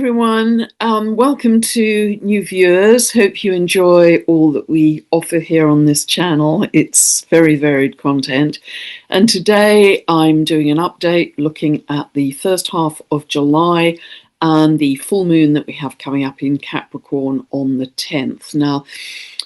everyone. Welcome to new viewers. Hope you enjoy all that we offer here on this channel. It's very varied content. And today I'm doing an update looking at the first half of July and the full moon that we have coming up in Capricorn on the 10th. Now,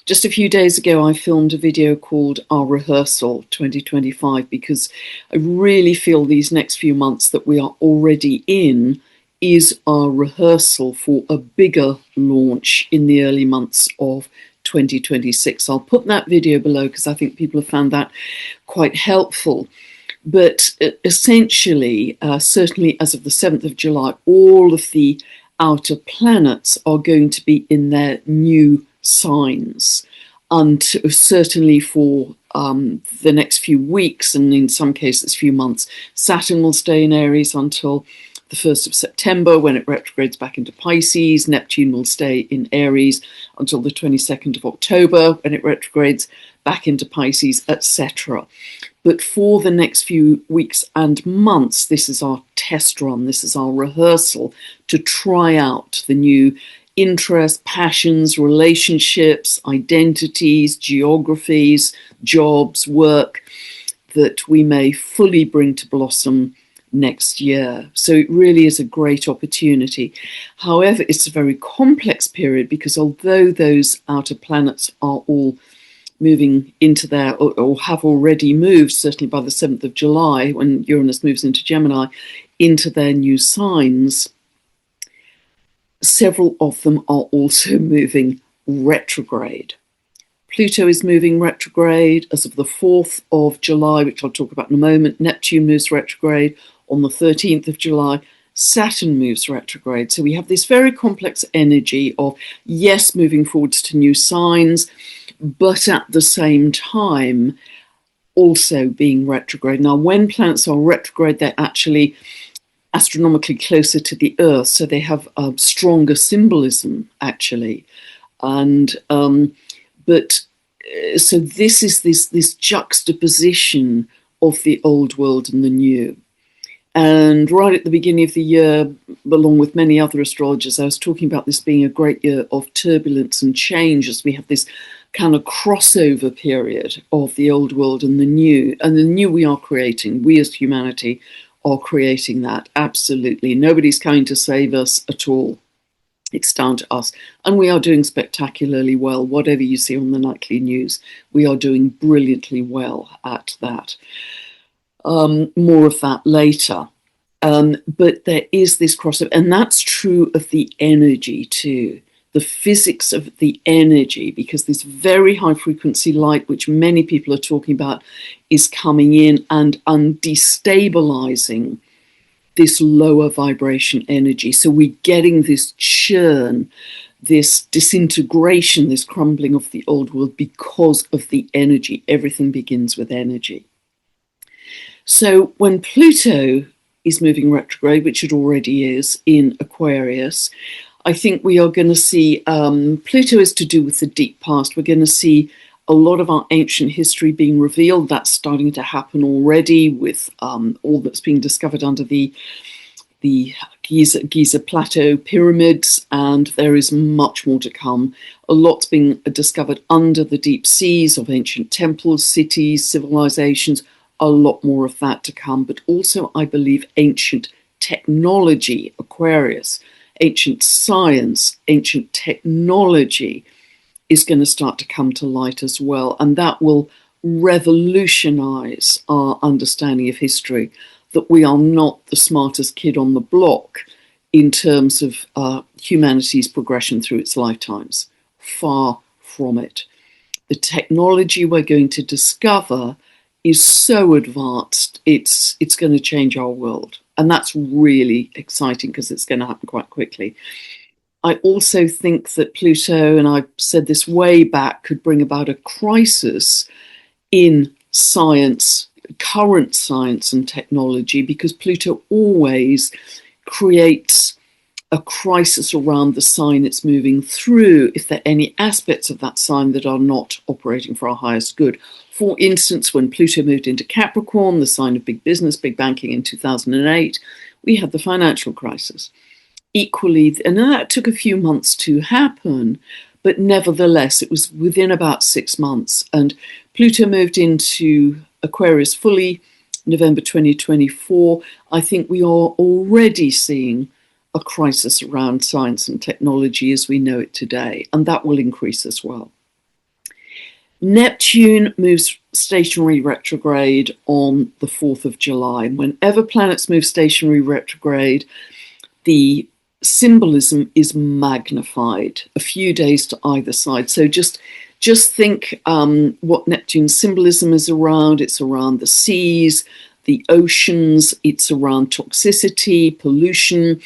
just a few days ago, I filmed a video called Our Rehearsal 2025 because I really feel these next few months that we are already in is our rehearsal for a bigger launch in the early months of 2026. I'll put that video below because I think people have found that quite helpful. But essentially, certainly as of the 7th of July, all of the outer planets are going to be in their new signs. And certainly for the next few weeks, and in some cases few months, Saturn will stay in Aries until the 1st of September when it retrogrades back into Pisces. Neptune will stay in Aries until the 22nd of October when it retrogrades back into Pisces, etc. But for the next few weeks and months, this is our test run, this is our rehearsal to try out the new interests, passions, relationships, identities, geographies, jobs, work that we may fully bring to blossom next year. So it really is a great opportunity. However, it's a very complex period because although those outer planets are all moving into their, or have already moved, certainly by the 7th of July, when Uranus moves into Gemini, into their new signs, several of them are also moving retrograde. Pluto is moving retrograde as of the 4th of July, which I'll talk about in a moment. Neptune moves retrograde on the 13th of July. Saturn moves retrograde. So we have this very complex energy of, yes, moving forwards to new signs, but at the same time also being retrograde. Now, when planets are retrograde, they're actually astronomically closer to the Earth, so they have a stronger symbolism, actually. And so this is this juxtaposition of the old world and the new. And right at the beginning of the year, along with many other astrologers, I was talking about this being a great year of turbulence and change as we have this kind of crossover period of the old world and the new. And the new we are creating, we as humanity are creating that, absolutely. Nobody's coming to save us at all. It's down to us. And we are doing spectacularly well. Whatever you see on the nightly news, we are doing brilliantly well at that. More of that later. But there is this crossover, and that's true of the energy too. The physics of the energy, because this very high frequency light, which many people are talking about, is coming in and destabilizing this lower vibration energy. So we're getting this churn, this disintegration, this crumbling of the old world because of the energy. Everything begins with energy. So when Pluto is moving retrograde, which it already is in Aquarius, I think we are going to see, Pluto is to do with the deep past. We're going to see a lot of our ancient history being revealed. That's starting to happen already with all that's being discovered under the Giza Plateau pyramids, and there is much more to come. A lot's being discovered under the deep seas of ancient temples, cities, civilizations, a lot more of that to come, but also, I believe, ancient technology, Aquarius, ancient science, ancient technology is going to start to come to light as well. And that will revolutionize our understanding of history, that we are not the smartest kid on the block in terms of humanity's progression through its lifetimes. Far from it. The technology we're going to discover is so advanced, it's going to change our world. And that's really exciting because it's going to happen quite quickly. I also think that Pluto, and I said this way back, could bring about a crisis in science, current science and technology, because Pluto always creates a crisis around the sign it's moving through if there are any aspects of that sign that are not operating for our highest good. For instance, when Pluto moved into Capricorn, the sign of big business, big banking in 2008, we had the financial crisis. equally, and that took a few months to happen, but nevertheless, it was within about 6 months. And Pluto moved into Aquarius fully November 2024. I think we are already seeing a crisis around science and technology as we know it today, and that will increase as well. Neptune moves stationary retrograde on the 4th of July. And whenever planets move stationary retrograde, the symbolism is magnified a few days to either side. So just think what Neptune's symbolism is around. It's around the seas, the oceans, it's around toxicity, pollution,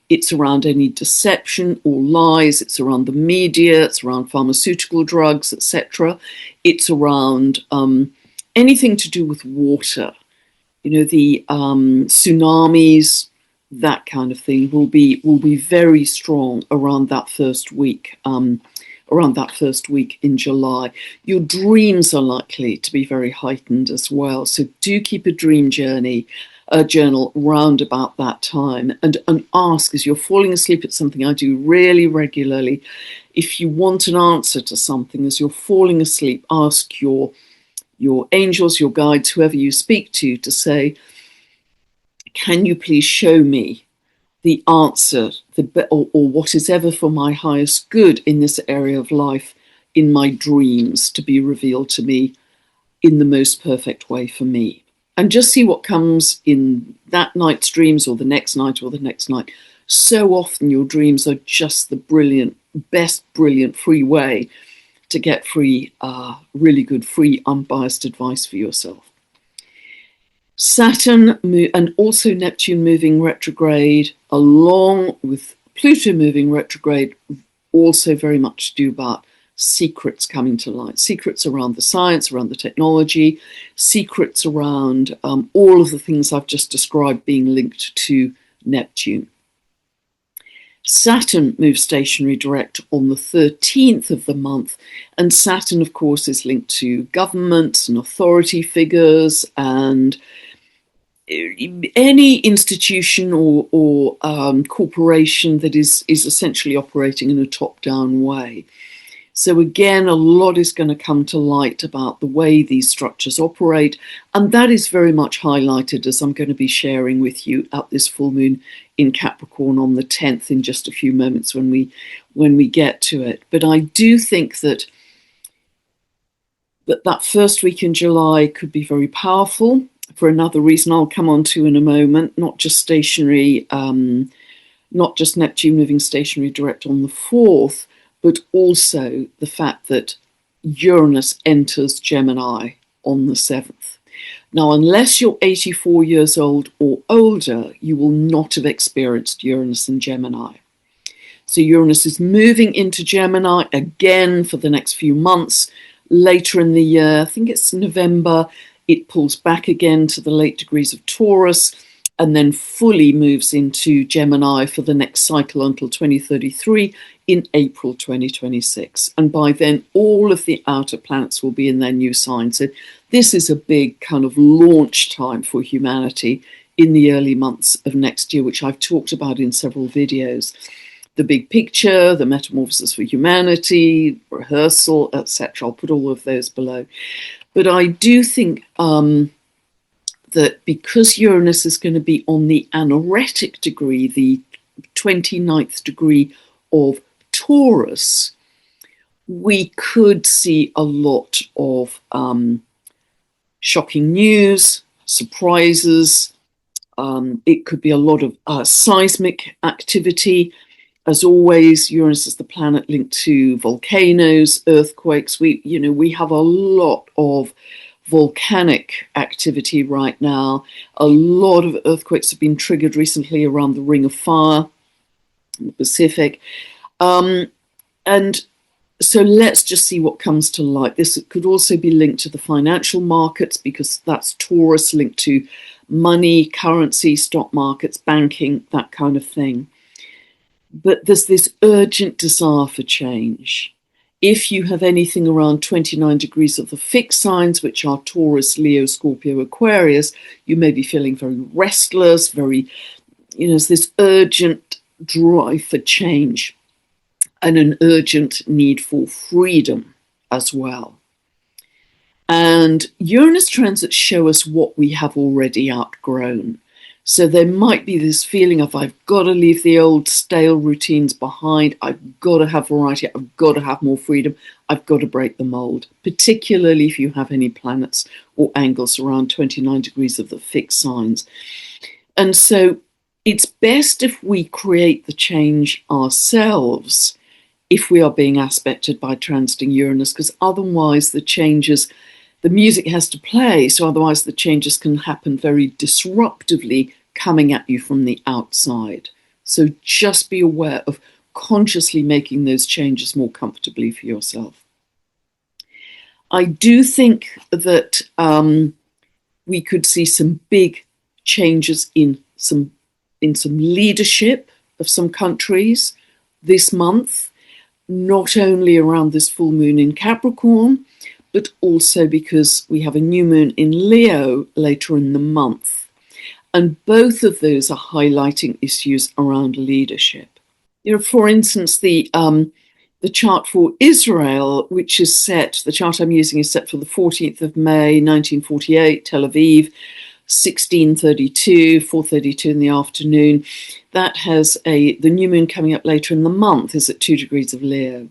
it's around any deception or lies, it's around the media, it's around pharmaceutical drugs, etc. It's around anything to do with water. The tsunamis, that kind of thing will be very strong around that first week. In July. Your dreams are likely to be very heightened as well. So do keep a dream journal round about that time, and ask, as you're falling asleep at something, I do really regularly, if you want an answer to something as you're falling asleep, ask your angels, your guides, whoever you speak to say, can you please show me the answer, or what is ever for my highest good in this area of life in my dreams, to be revealed to me in the most perfect way for me. And just see what comes in that night's dreams, or the next night, or the next night. So often your dreams are just the best brilliant free way to get really good, free, unbiased advice for yourself. Saturn and also Neptune moving retrograde, along with Pluto moving retrograde, also very much to do about secrets coming to light. Secrets around the science, around the technology, secrets around all of the things I've just described being linked to Neptune. Saturn moves stationary direct on the 13th of the month, and Saturn, of course, is linked to governments and authority figures and any institution or corporation that is essentially operating in a top-down way. So again, a lot is going to come to light about the way these structures operate, and that is very much highlighted, as I'm going to be sharing with you at this full moon in Capricorn on the 10th in just a few moments when we get to it. But I do think that first week in July could be very powerful for another reason I'll come on to in a moment, not just stationary, not just Neptune moving stationary direct on the 4th, but also the fact that Uranus enters Gemini on the 7th. Now, unless you're 84 years old or older, you will not have experienced Uranus in Gemini. So Uranus is moving into Gemini again for the next few months. Later in the year, I think it's November, it pulls back again to the late degrees of Taurus, and then fully moves into Gemini for the next cycle until 2033 in April 2026. And by then, all of the outer planets will be in their new signs. So this is a big kind of launch time for humanity in the early months of next year, which I've talked about in several videos. The big picture, the metamorphosis for humanity, rehearsal, etc. I'll put all of those below. But I do think that because Uranus is going to be on the anaretic degree, the 29th degree of Taurus, we could see a lot of shocking news, surprises. It could be a lot of seismic activity. As always, Uranus is the planet linked to volcanoes, earthquakes. We have a lot of volcanic activity right now. A lot of earthquakes have been triggered recently around the Ring of Fire in the Pacific. And so let's just see what comes to light. This could also be linked to the financial markets, because that's Taurus, linked to money, currency, stock markets, banking, that kind of thing. But there's this urgent desire for change. If you have anything around 29 degrees of the fixed signs, which are Taurus, Leo, Scorpio, Aquarius, you may be feeling very restless, there's this urgent drive for change and an urgent need for freedom as well. And Uranus transits show us what we have already outgrown. So there might be this feeling of, I've got to leave the old stale routines behind. I've got to have variety. I've got to have more freedom. I've got to break the mold, particularly if you have any planets or angles around 29 degrees of the fixed signs. And so it's best if we create the change ourselves if we are being aspected by transiting Uranus, because otherwise the changes, the music has to play, so otherwise the changes can happen very disruptively coming at you from the outside. So just be aware of consciously making those changes more comfortably for yourself. I do think that we could see some big changes in some leadership of some countries this month, not only around this full moon in Capricorn, but also because we have a new moon in Leo later in the month. And both of those are highlighting issues around leadership. You know, for instance, the chart for Israel, which is set, the chart I'm using is set for the 14th of May, 1948, Tel Aviv, 1632, 4:32 in the afternoon. That has the new moon coming up later in the month is at 2 degrees of Leo.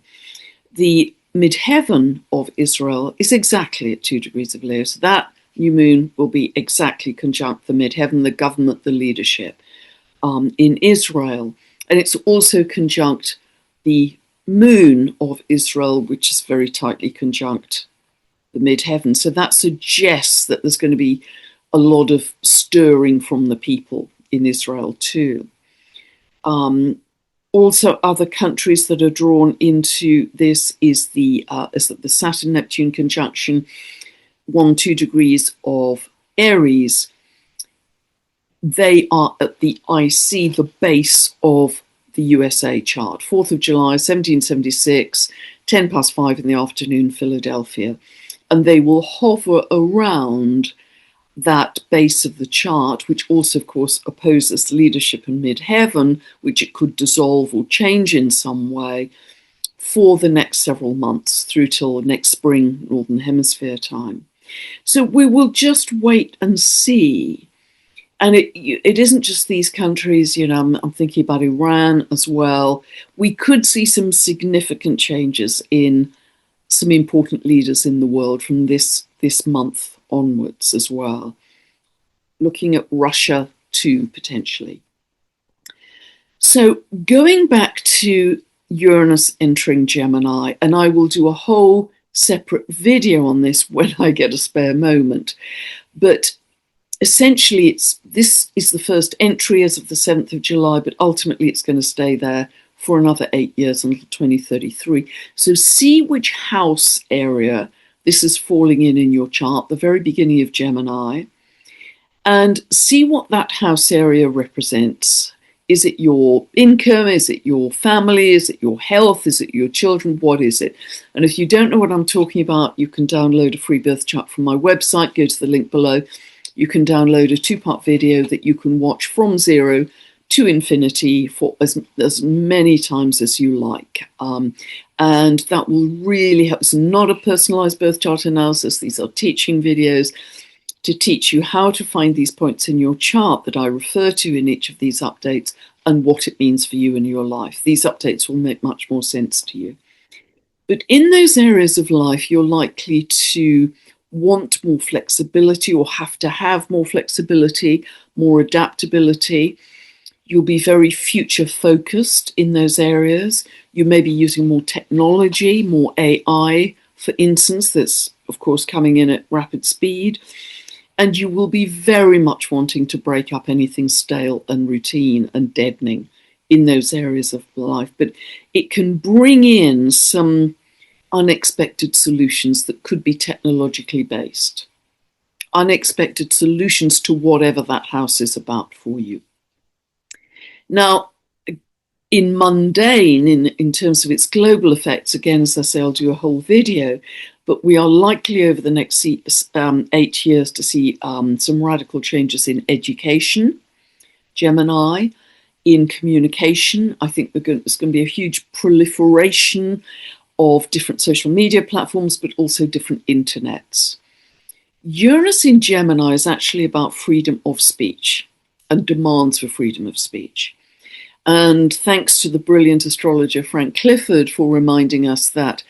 The midheaven of Israel is exactly at 2 degrees of Leo. So that new moon will be exactly conjunct the midheaven, the government, the leadership in Israel. And it's also conjunct the moon of Israel, which is very tightly conjunct the midheaven. So that suggests that there's going to be a lot of stirring from the people in Israel too. Also, other countries that are drawn into this is the Saturn-Neptune conjunction, 1-2 degrees of Aries. They are at the IC, the base of the USA chart, 4th of July, 1776, 5:10 in the afternoon, Philadelphia. And they will hover around that base of the chart, which also, of course, opposes leadership in midheaven, which it could dissolve or change in some way for the next several months through till next spring, Northern Hemisphere time. So we will just wait and see. And it isn't just these countries, you know, I'm thinking about Iran as well. We could see some significant changes in some important leaders in the world from this month onwards as well. Looking at Russia too, potentially. So going back to Uranus entering Gemini, and I will do a whole separate video on this when I get a spare moment. But essentially, this is the first entry as of the 7th of July, but ultimately it's going to stay there for another 8 years until 2033. So see which house area this is falling in your chart, the very beginning of Gemini, and see what that house area represents. Is it your income? Is it your family? Is it your health? Is it your children? What is it? And if you don't know what I'm talking about, you can download a free birth chart from my website. Go to the link below. You can download a 2-part video that you can watch from 0 to infinity for as many times as you like. And that will really help. It's not a personalized birth chart analysis. These are teaching videos to teach you how to find these points in your chart that I refer to in each of these updates and what it means for you in your life. These updates will make much more sense to you. But in those areas of life, you're likely to want more flexibility or have to have more flexibility, more adaptability. You'll be very future focused in those areas. You may be using more technology, more AI, for instance, that's of course coming in at rapid speed. And you will be very much wanting to break up anything stale and routine and deadening in those areas of life. But it can bring in some unexpected solutions that could be technologically based. Unexpected solutions to whatever that house is about for you. Now, in mundane, in terms of its global effects, again, as I say, I'll do a whole video, but we are likely over the next 8 years to see some radical changes in education, Gemini, in communication. I think there's going to be a huge proliferation of different social media platforms, but also different internets. Uranus in Gemini is actually about freedom of speech and demands for freedom of speech. And thanks to the brilliant astrologer Frank Clifford for reminding us that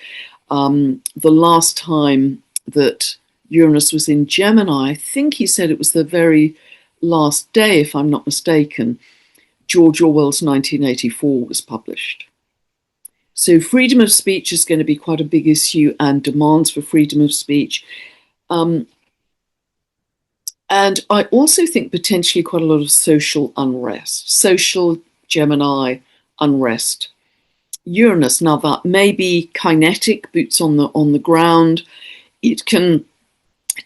the last time that Uranus was in Gemini, I think he said it was the very last day, if I'm not mistaken, George Orwell's 1984 was published. So freedom of speech is going to be quite a big issue, and demands for freedom of speech. And I also think potentially quite a lot of social unrest, social Gemini unrest. Uranus, now that may be kinetic, boots on the ground. It can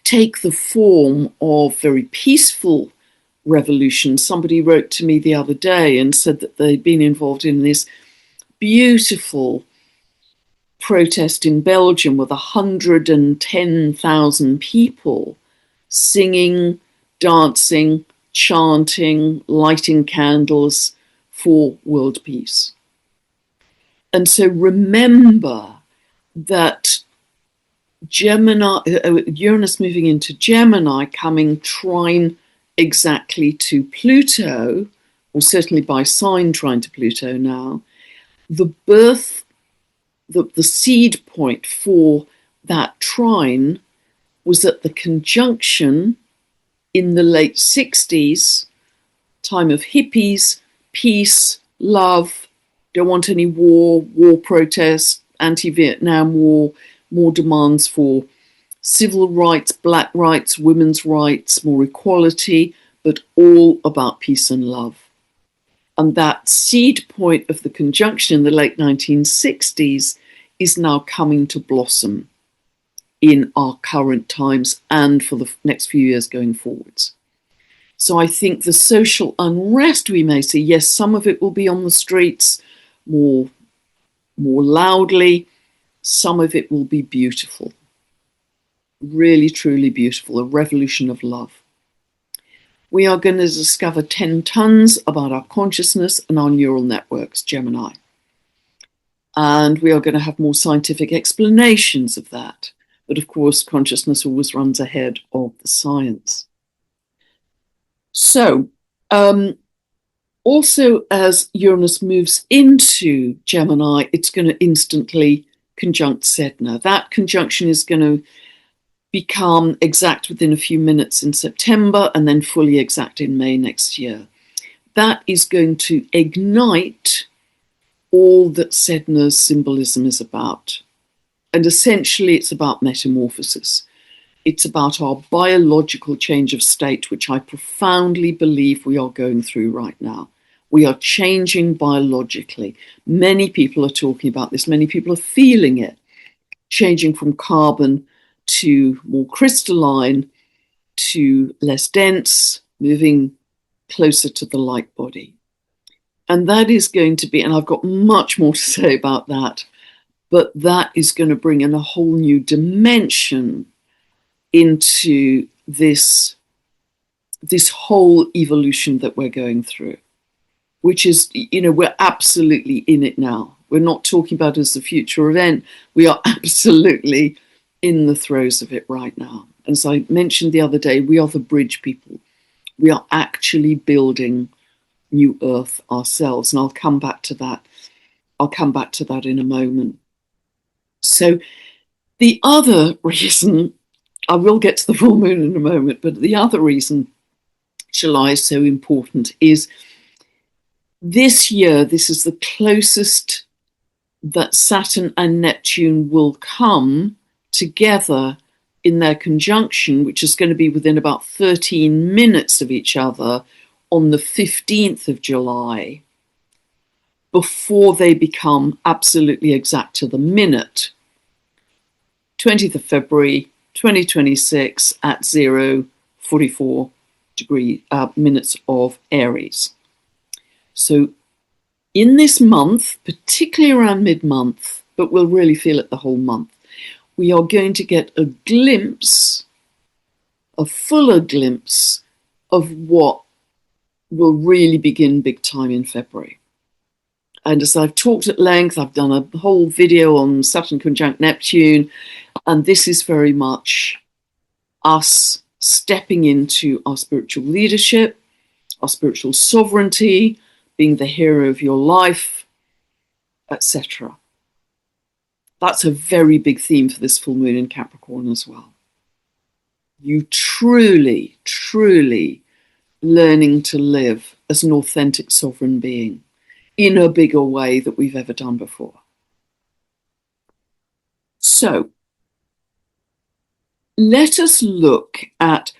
take the form of very peaceful revolution. Somebody wrote to me the other day and said that they'd been involved in this beautiful protest in Belgium with 110,000 people singing, dancing, chanting, lighting candles for world peace. And so remember that Uranus moving into Gemini, coming trine exactly to Pluto, or certainly by sign trine to Pluto now, the seed point for that trine was at the conjunction in the late 60s, time of hippies, peace, love, don't want any war protests, anti-Vietnam War, more demands for civil rights, black rights, women's rights, more equality, but all about peace and love. And that seed point of the conjunction in the late 1960s is now coming to blossom in our current times and for the next few years going forwards. So I think the social unrest we may see, yes, some of it will be on the streets more loudly, some of it will be beautiful, really, truly beautiful, a revolution of love. We are going to discover 10 tons about our consciousness and our neural networks, Gemini. And we are going to have more scientific explanations of that. But of course, consciousness always runs ahead of the science. So, also as Uranus moves into Gemini, it's going to instantly conjunct Sedna. That conjunction is going to become exact within a few minutes in September and then fully exact in May next year. That is going to ignite all that Sedna's symbolism is about. And essentially it's about metamorphosis. It's about our biological change of state, which I profoundly believe we are going through right now. We are changing biologically. Many people are talking about this. Many people are feeling it, changing from carbon to more crystalline, to less dense, moving closer to the light body. And that is going to be, and I've got much more to say about that, but that is going to bring in a whole new dimension into this whole evolution that we're going through, which is, we're absolutely in it now. We're not talking about it as a future event. We are absolutely in the throes of it right now. As I mentioned the other day, we are the bridge people. We are actually building new Earth ourselves. And I'll come back to that. I'll come back to that in a moment. So the other reason, I will get to the full moon in a moment, but the other reason July is so important is this year, this is the closest that Saturn and Neptune will come together in their conjunction, which is going to be within about 13 minutes of each other on the 15th of July, before they become absolutely exact to the minute. 20th of February 2026 at 0:44 minutes of Aries. So in this month, particularly around mid-month, but we'll really feel it the whole month, we are going to get a glimpse, a fuller glimpse of what will really begin big time in February. And as I've talked at length, I've done a whole video on Saturn conjunct Neptune, and this is very much us stepping into our spiritual leadership, our spiritual sovereignty, being the hero of your life, etc. That's a very big theme for this full moon in Capricorn as well. You truly, truly learning to live as an authentic sovereign being in a bigger way that we've ever done before. So let us look at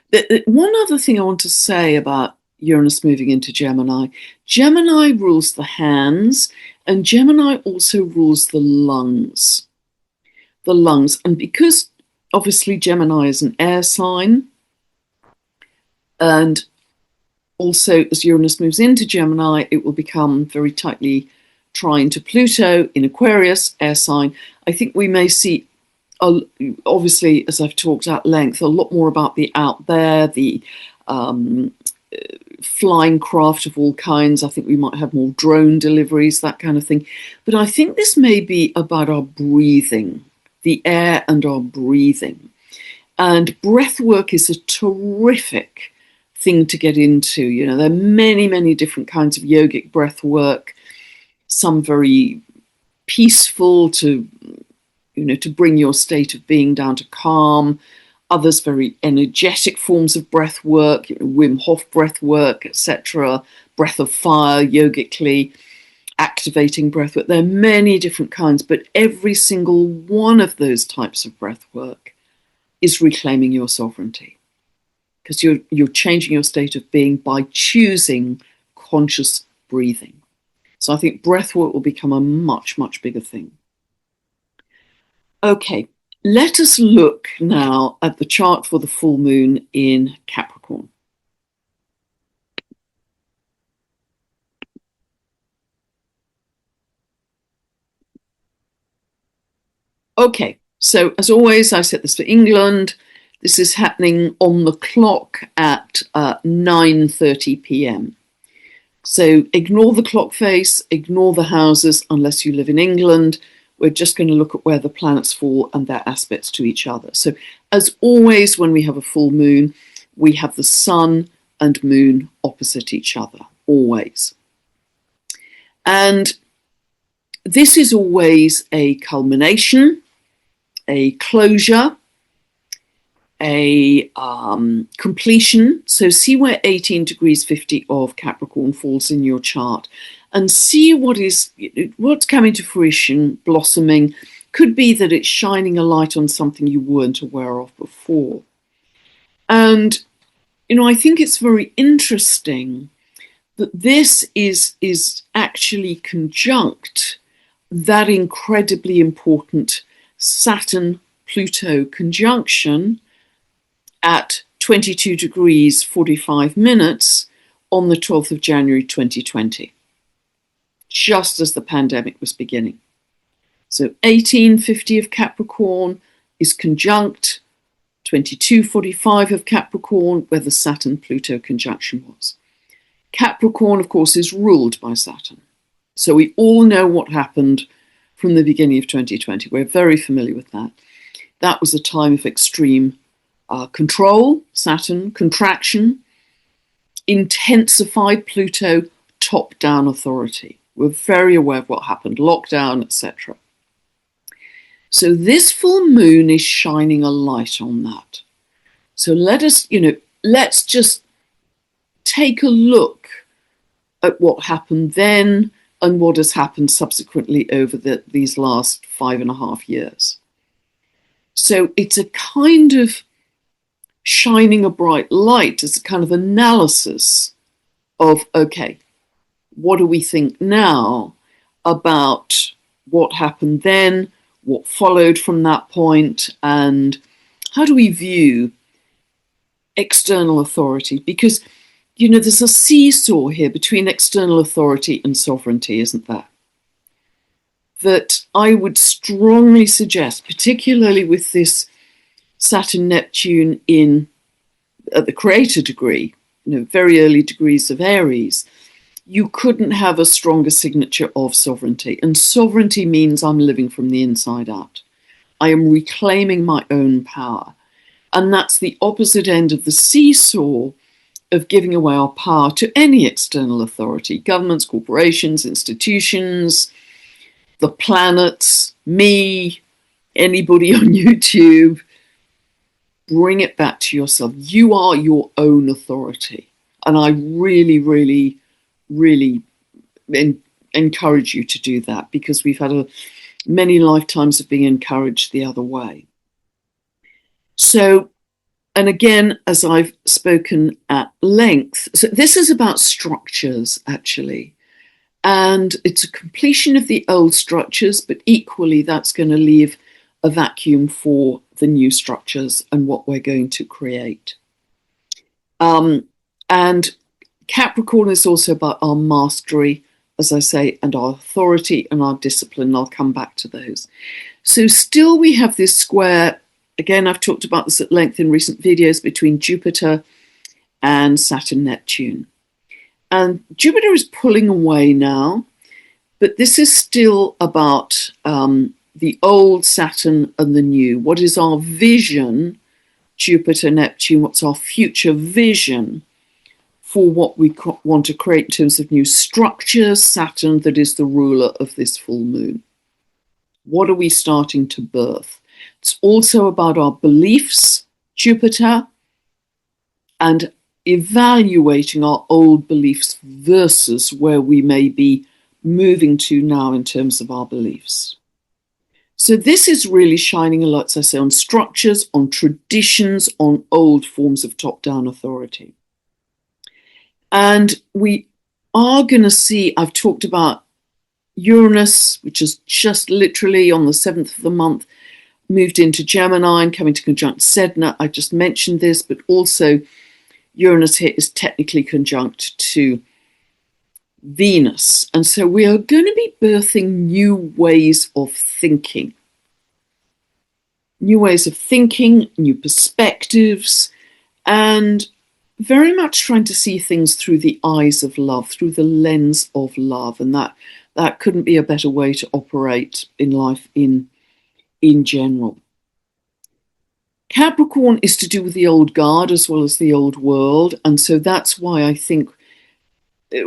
one other thing I want to say about Uranus moving into Gemini. Gemini rules the hands, and Gemini also rules the lungs. The lungs, and because obviously Gemini is an air sign, and also as Uranus moves into Gemini, it will become very tightly trine to Pluto in Aquarius, air sign. I think we may see, obviously, as I've talked at length, a lot more about the out there, the flying craft of all kinds. I think we might have more drone deliveries, that kind of thing. But I think this may be about our breathing, the air and our breathing. And breath work is a terrific thing to get into. You know, there are many, many different kinds of yogic breath work, some very peaceful to, you know, to bring your state of being down to calm, others very energetic forms of breath work, you know, Wim Hof breath work, etc., breath of fire, yogically activating breath work. There are many different kinds, but every single one of those types of breath work is reclaiming your sovereignty, because you're changing your state of being by choosing conscious breathing. So I think breath work will become a much, much bigger thing. Okay, let us look now at the chart for the full moon in Capricorn. Okay, so as always, I set this for England. This is happening on the clock at 9:30 p.m. So ignore the clock face, ignore the houses unless you live in England. We're just going to look at where the planets fall and their aspects to each other. So as always, when we have a full moon, we have the sun and moon opposite each other, always. And this is always a culmination, a closure, a completion. So see where 18 degrees 50 of Capricorn falls in your chart, and see what's coming to fruition, blossoming. Could be that it's shining a light on something you weren't aware of before. And, you know, I think it's very interesting that this is actually conjunct that incredibly important Saturn-Pluto conjunction at 22 degrees 45 minutes on the 12th of January 2020, just as the pandemic was beginning. So 1850 of Capricorn is conjunct 2245 of Capricorn, where the Saturn-Pluto conjunction was. Capricorn, of course, is ruled by Saturn. So we all know what happened from the beginning of 2020. We're very familiar with that. That was a time of extreme control, Saturn, contraction, intensified Pluto, top-down authority. We're very aware of what happened, lockdown, etc. So this full moon is shining a light on that. So let's just take a look at what happened then and what has happened subsequently over these last 5.5 years. So it's a kind of shining a bright light. It's a kind of analysis of, okay, what do we think now about what happened then, what followed from that point, and how do we view external authority? Because, you know, there's a seesaw here between external authority and sovereignty, isn't there? That I would strongly suggest, particularly with this Saturn-Neptune at the creator degree, very early degrees of Aries, you couldn't have a stronger signature of sovereignty. And sovereignty means I'm living from the inside out. I am reclaiming my own power. And that's the opposite end of the seesaw of giving away our power to any external authority, governments, corporations, institutions, the planets, me, anybody on YouTube. Bring it back to yourself. You are your own authority. And I really, really, really encourage you to do that, because we've had many lifetimes of being encouraged the other way. So, and again, as I've spoken at length, so this is about structures, actually. And it's a completion of the old structures, but equally that's going to leave a vacuum for the new structures and what we're going to create. And Capricorn is also about our mastery, as I say, and our authority and our discipline. I'll come back to those. So still we have this square. Again, I've talked about this at length in recent videos, between Jupiter and Saturn, Neptune. And Jupiter is pulling away now, but this is still about the old Saturn and the new. What is our vision, Jupiter, Neptune? What's our future vision for what we want to create in terms of new structures? Saturn, that is the ruler of this full moon. What are we starting to birth? It's also about our beliefs, Jupiter, and evaluating our old beliefs versus where we may be moving to now in terms of our beliefs. So this is really shining a lot, as I say, on structures, on traditions, on old forms of top-down authority. And we are going to see, I've talked about Uranus, which is just literally on the 7th of the month, moved into Gemini and coming to conjunct Sedna. I just mentioned this, but also Uranus here is technically conjunct to Venus. And so we are going to be birthing new ways of thinking. New ways of thinking, new perspectives, and very much trying to see things through the eyes of love, through the lens of love. And that couldn't be a better way to operate in life in general. Capricorn is to do with the old guard as well as the old world. And so that's why I think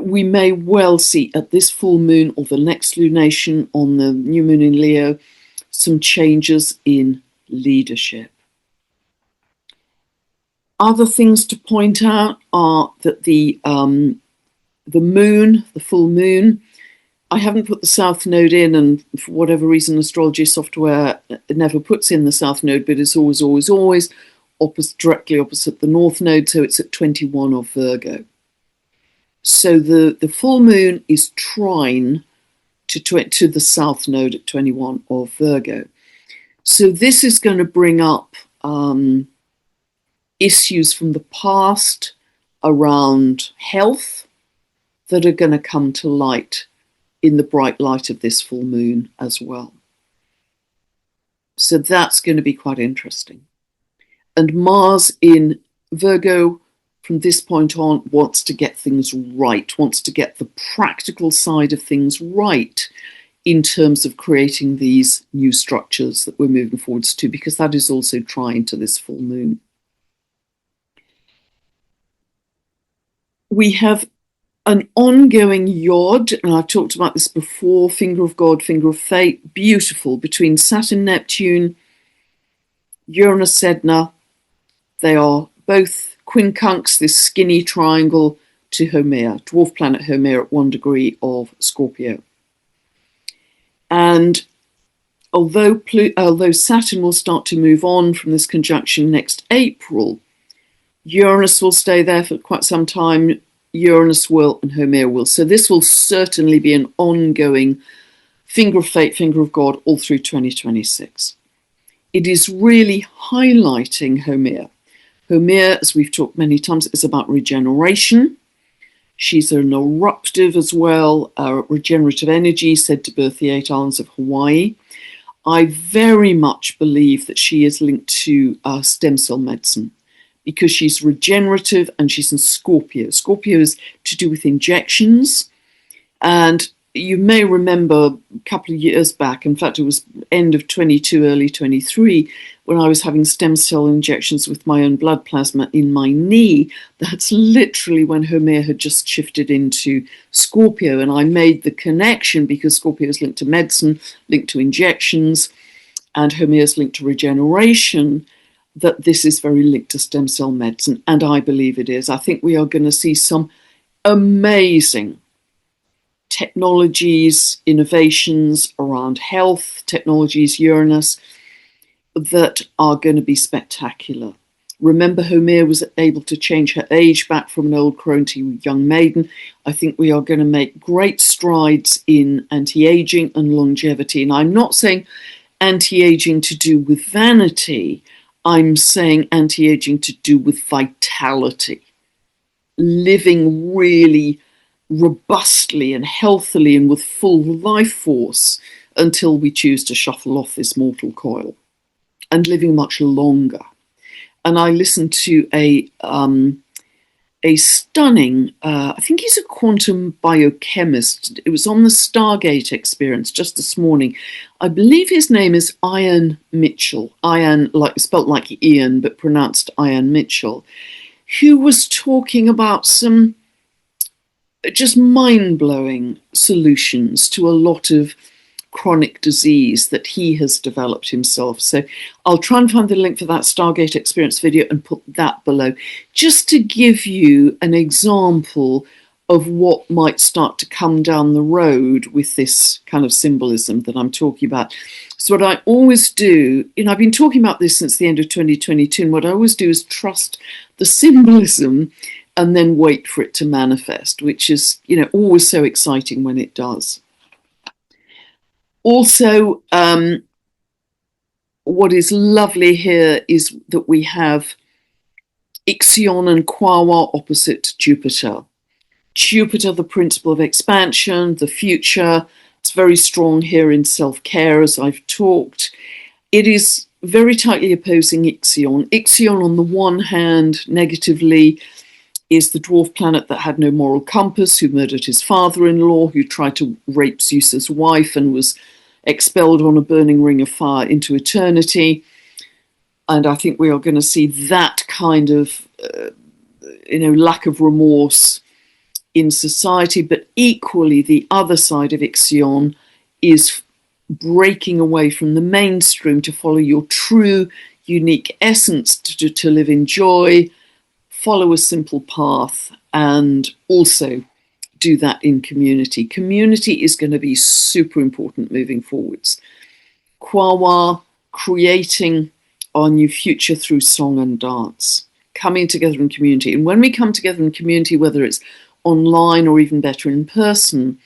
we may well see at this full moon or the next lunation on the new moon in Leo, some changes in leadership. Other things to point out are that the moon, the full moon, I haven't put the south node in, and for whatever reason, astrology software never puts in the south node, but it's always directly opposite the north node, so it's at 21 of Virgo. So the full moon is trine to the south node at 21 of Virgo. So this is going to bring up issues from the past around health that are going to come to light in the bright light of this full moon as well. So that's going to be quite interesting. And Mars in Virgo from this point on wants to get things right, wants to get the practical side of things right in terms of creating these new structures that we're moving forwards to, because that is also trine to this full moon. We have an ongoing yod, and I've talked about this before, finger of God, finger of fate, beautiful, between Saturn, Neptune, Uranus, Sedna. They are both quincunx, this skinny triangle, to Haumea, dwarf planet Haumea at 1 degree of Scorpio. And although Saturn will start to move on from this conjunction next April, Uranus will stay there for quite some time. Uranus will and Haumea will. So this will certainly be an ongoing finger of fate, finger of God, all through 2026. It is really highlighting Haumea. Haumea, as we've talked many times, is about regeneration. She's an eruptive as well, regenerative energy, said to birth the 8 islands of Hawaii. I very much believe that she is linked to stem cell medicine, because she's regenerative and she's in Scorpio. Scorpio is to do with injections. And you may remember a couple of years back, in fact, it was end of 22, early 23, when I was having stem cell injections with my own blood plasma in my knee. That's literally when Homer had just shifted into Scorpio. And I made the connection because Scorpio is linked to medicine, linked to injections, and Homer is linked to regeneration, that this is very linked to stem cell medicine. And I believe it is. I think we are going to see some amazing technologies, innovations around health, technologies, Uranus, that are going to be spectacular. Remember, Homer was able to change her age back from an old crone to a young maiden. I think we are going to make great strides in anti-aging and longevity. And I'm not saying anti-aging to do with vanity. I'm saying anti-aging to do with vitality. Living really robustly and healthily and with full life force until we choose to shuffle off this mortal coil, and living much longer. And I listened to a stunning, I think he's a quantum biochemist. It was on the Stargate experience just this morning. I believe his name is Ian Mitchell. Ian, like spelt like Ian, but pronounced Ian Mitchell, who was talking about some just mind-blowing solutions to a lot of chronic disease that he has developed himself. So I'll try and find the link for that Stargate experience video and put that below, just to give you an example of what might start to come down the road with this kind of symbolism that I'm talking about. So what I always do, I've been talking about this since the end of 2022, and what I always do is trust the symbolism and then wait for it to manifest, which is, always so exciting when it does. Also, what is lovely here is that we have Ixion and Quawa opposite Jupiter. Jupiter, the principle of expansion, the future. It's very strong here in self-care, as I've talked. It is very tightly opposing Ixion. Ixion, on the one hand, negatively, is the dwarf planet that had no moral compass, who murdered his father-in-law, who tried to rape Zeus's wife and was expelled on a burning ring of fire into eternity. And I think we are going to see that kind of, lack of remorse in society. But equally, the other side of Ixion is breaking away from the mainstream to follow your true, unique essence, to live in joy, follow a simple path, and also do that in community. Community is going to be super important moving forwards. Quawa, creating our new future through song and dance, coming together in community. And when we come together in community, whether it's online or even better in person,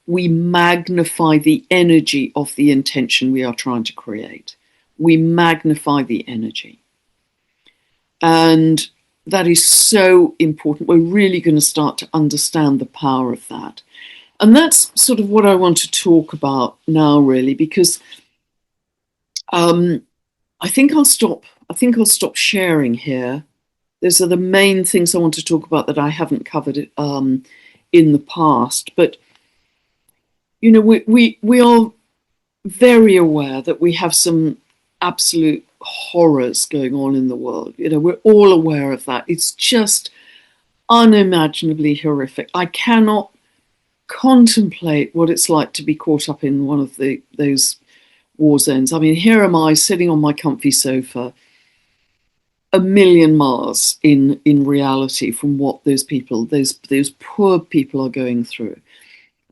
we magnify the energy of the intention we are trying to create. We magnify the energy. And that is so important. We're really going to start to understand the power of that. And that's sort of what I want to talk about now, really, because I think I'll stop sharing here. Those are the main things I want to talk about that I haven't covered in the past. But, we are very aware that we have some absolute horrors going on in the world. We're all aware of that. It's just unimaginably horrific. I cannot contemplate what it's like to be caught up in one of those war zones. I mean, here am I sitting on my comfy sofa, a million miles in reality from what those people, those poor people are going through.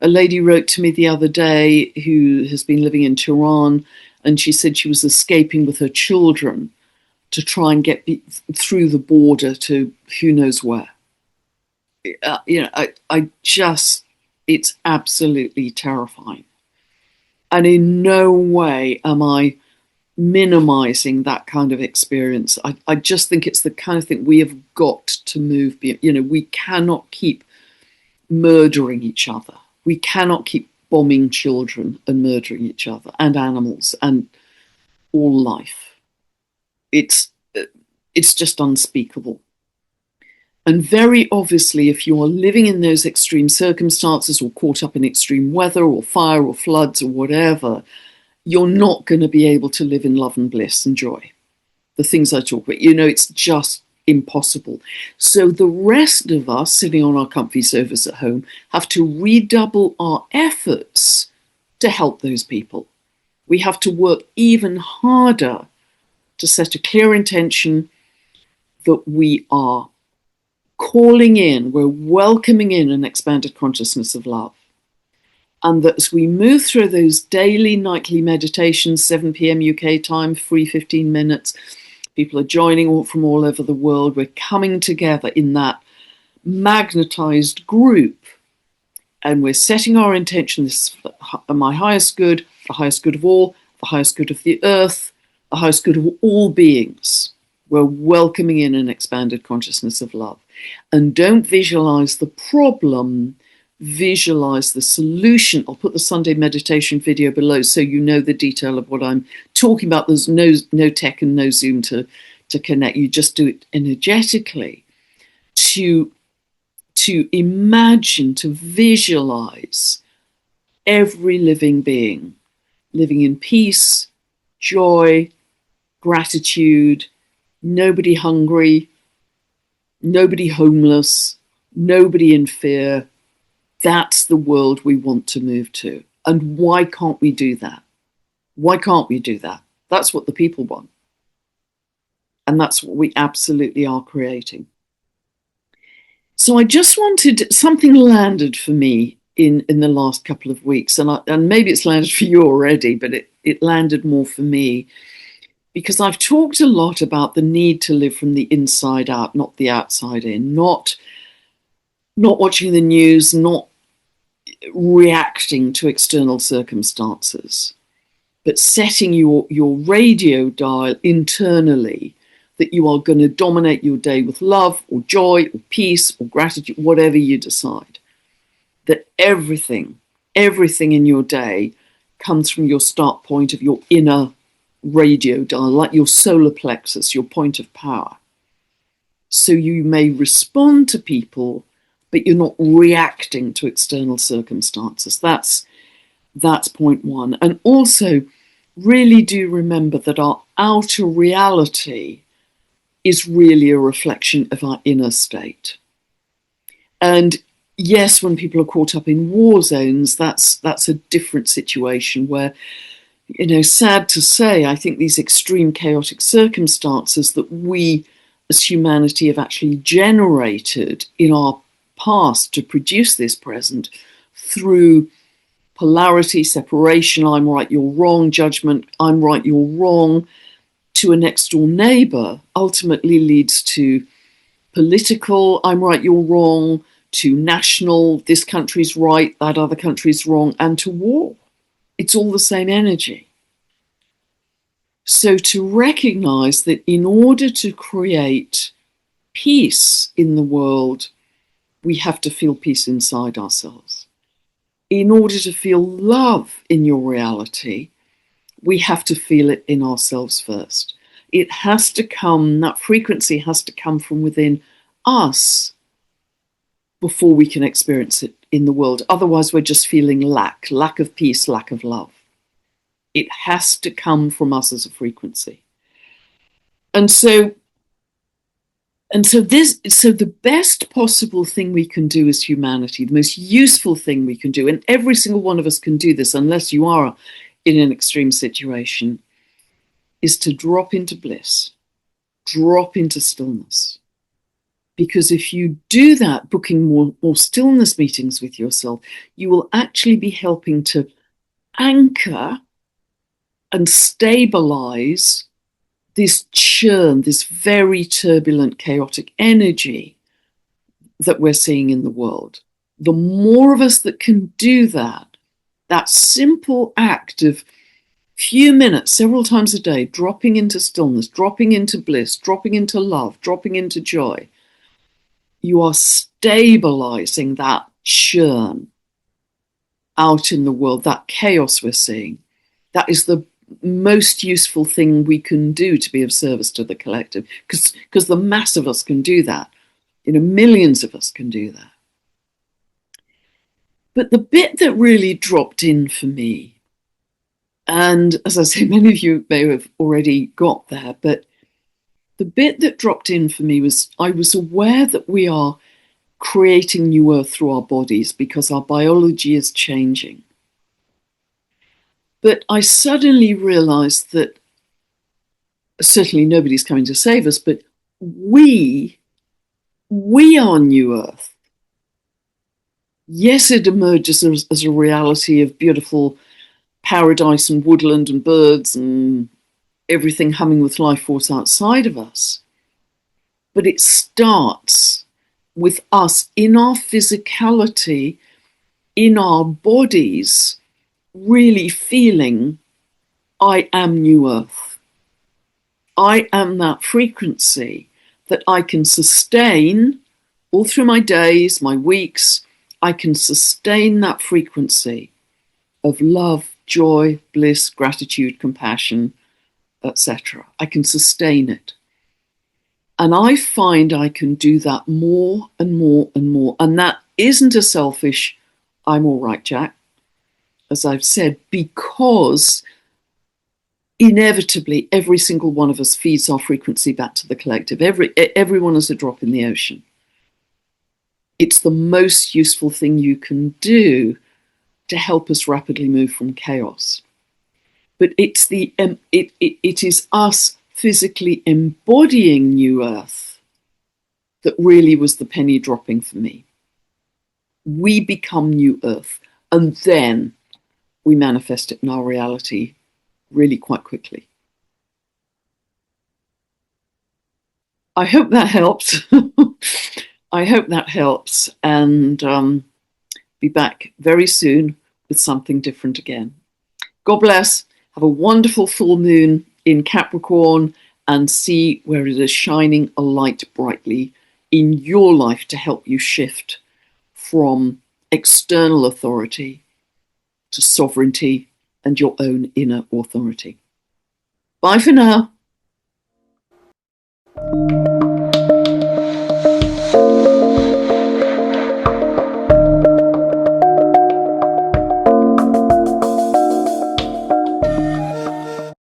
A lady wrote to me the other day who has been living in Tehran, and she said she was escaping with her children to try and get through the border to who knows where. It's absolutely terrifying. And in no way am I minimizing that kind of experience. I just think it's the kind of thing we have got to move beyond. We cannot keep murdering each other. We cannot keep bombing children and murdering each other and animals and all life. It's It's just unspeakable. And very obviously, if you are living in those extreme circumstances or caught up in extreme weather or fire or floods or whatever, you're not going to be able to live in love and bliss and joy. The things I talk about, it's just impossible. So the rest of us sitting on our comfy sofas at home have to redouble our efforts to help those people. We have to work even harder to set a clear intention that we are calling in, we're welcoming in an expanded consciousness of love. And that as we move through those daily, nightly meditations, 7 p.m. UK time, free 15 minutes, people are joining from all over the world. We're coming together in that magnetized group. And we're setting our intention, this is my highest good, the highest good of all, the highest good of the earth, the highest good of all beings. We're welcoming in an expanded consciousness of love. And don't visualize the problem, visualize the solution. I'll put the Sunday meditation video below so you know the detail of what I'm talking about. There's no tech and no Zoom to connect. You just do it energetically to imagine, to visualize every living being living in peace, joy, gratitude, nobody hungry, nobody homeless, nobody in fear. That's the world we want to move to. And why can't we do that? Why can't we do that? That's what the people want. And that's what we absolutely are creating. So I just wanted, something landed for me in the last couple of weeks, and maybe it's landed for you already, but it landed more for me, because I've talked a lot about the need to live from the inside out, not the outside in, not watching the news, not reacting to external circumstances, but setting your radio dial internally that you are going to dominate your day with love or joy or peace or gratitude, whatever you decide. That everything in your day comes from your start point of your inner radio dial, like your solar plexus, your point of power. So you may respond to people, but you're not reacting to external circumstances. That's point one. And also, really do remember that our outer reality is really a reflection of our inner state. And yes, when people are caught up in war zones, that's a different situation where, sad to say, I think these extreme chaotic circumstances that we as humanity have actually generated in our past to produce this present through polarity, separation, I'm right, you're wrong, judgment, I'm right, you're wrong, to a next door neighbor, ultimately leads to political, I'm right, you're wrong, to national, this country's right, that other country's wrong, and to war. It's all the same energy. So to recognize that in order to create peace in the world, we have to feel peace inside ourselves. In order to feel love in your reality, we have to feel it in ourselves first. It has to come, that frequency has to come from within us before we can experience it in the world. Otherwise, we're just feeling lack of peace, lack of love. It has to come from us as a frequency. And so the best possible thing we can do as humanity, the most useful thing we can do, and every single one of us can do this unless you are in an extreme situation, is to drop into bliss, drop into stillness. Because if you do that, booking more stillness meetings with yourself, you will actually be helping to anchor and stabilize this churn, this very turbulent, chaotic energy that we're seeing in the world. The more of us that can do that simple act of few minutes, several times a day, dropping into stillness, dropping into bliss, dropping into love, dropping into joy, you are stabilizing that churn out in the world, that chaos we're seeing. That is the most useful thing we can do to be of service to the collective, because the mass of us can do that. Millions of us can do that. But the bit that really dropped in for me, and as I say, many of you may have already got there, but the bit that dropped in for me was I was aware that we are creating new Earth through our bodies because our biology is changing. But I suddenly realized that certainly nobody's coming to save us, but we are new Earth. Yes, it emerges as a reality of beautiful paradise and woodland and birds and everything humming with life force outside of us. But it starts with us in our physicality, in our bodies, really feeling, I am new Earth. I am that frequency that I can sustain all through my days, my weeks. I can sustain that frequency of love, joy, bliss, gratitude, compassion, etc. I can sustain it. And I find I can do that more and more and more. And that isn't a selfish, I'm all right, Jack, as I've said, because inevitably every single one of us feeds our frequency back to the collective. Everyone is a drop in the ocean. It's the most useful thing you can do to help us rapidly move from chaos. But it is us physically embodying new Earth that really was the penny dropping for me. We become new Earth, and then we manifest it in our reality really quite quickly. I hope that helps. I hope that helps, and be back very soon with something different again. God bless. Have a wonderful full moon in Capricorn, and see where it is shining a light brightly in your life to help you shift from external authority to sovereignty and your own inner authority. Bye for now.